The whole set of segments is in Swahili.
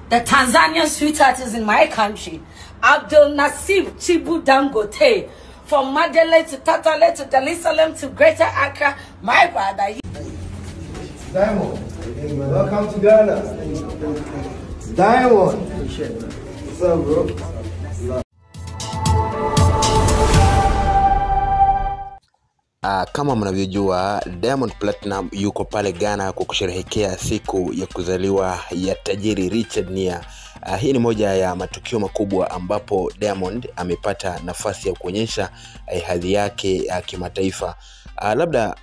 The Tanzanian sweetheart is in my country. Abdul Nasib Chibu Dangote. From Mandela to Tatale to Dar es Salaam to Greater Accra, my brother. Diamond, welcome to Ghana. Diamond, what's up, bro? Kama mnavyojua, Diamond Platinum yuko pale Ghana kwa kusherehekea siku ya kuzaliwa ya tajiri Richard Nia. Hii ni moja ya matukio makubwa ambapo Diamond amepata nafasi ya kuonyesha hadhi yake ya kimataifa. Labda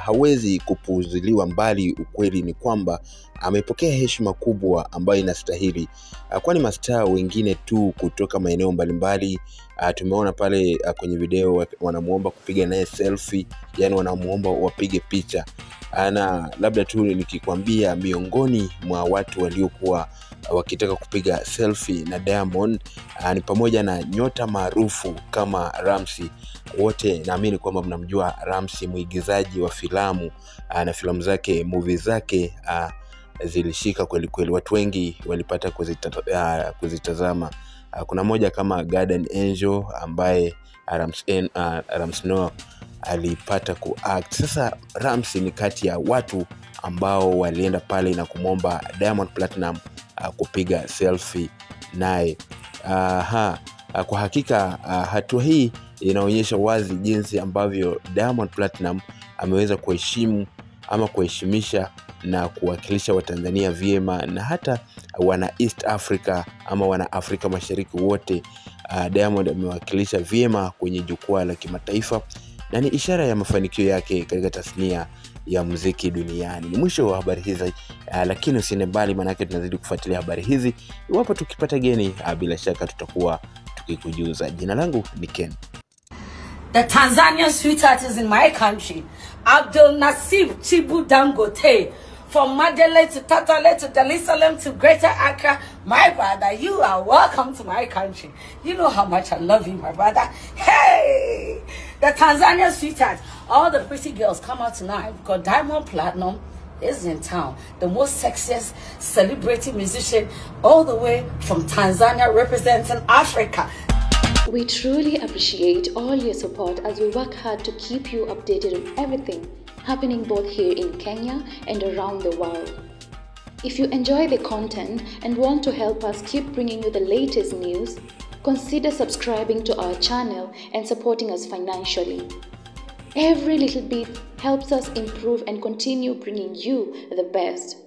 hawezi kupuuziliwa mbali. Ukweli ni kwamba amepokea heshima kubwa ambayo inastahili, kwani mastaa wengine tu kutoka maeneo mbalimbali tumeona pale kwenye video wanamuomba kupiga naye selfie, yani wanamuomba wapige picha. Na labda tu nikikwambia, miongoni mwa watu waliokuwa wakitaka kupiga selfie na Diamond ni pamoja na nyota maarufu kama Ramsey. Wote naamini kwamba mnamjua Ramsey, mwigizaji wa filamu na filamu zake, movie zake zilishika kweli kweli, watu wengi walipata kuzitazama. Kuna moja kama Garden Angel ambaye Ramsey alipata kuact. Sasa Ramsey ni kati ya watu ambao walienda pale na kumwomba Diamond Platinum kupiga selfie naye. Kwa hakika hatua hii inaonyesha wazi jinsi ambavyo Diamond Platinum ameweza kuheshimu ama kuheshimisha na kuwakilisha Watanzania vyema, na hata wana East Africa ama wana Afrika Mashariki wote. Diamond amewakilisha vyema kwenye jukwaa la kimataifa na ni ishara ya mafanikio yake katika tasnia ya muziki duniani. Ni mwisho wa habari hizi, lakini usiende mbali, maana yake tunazidi kufuatilia habari hizi. Iwapo tukipata geni, bila shaka tutakuwa tukikujuza. Jina langu ni Ken. The Tanzanian sweetheart is in my country. Abdul Nasib Chibu Dangote. From Mandela to Tatale to Dar es Salaam to Greater Accra, my brother, you are welcome to my country. You know how much I love you, my brother. Hey! The Tanzanian sweetheart. All the pretty girls come out tonight because Diamond Platinum is in town. The most sexiest celebrity musician all the way from Tanzania, representing Africa. We truly appreciate all your support as we work hard to keep you updated on everything happening both here in Kenya and around the world. If you enjoy the content and want to help us keep bringing you the latest news, consider subscribing to our channel and supporting us financially. Every little bit helps us improve and continue bringing you the best.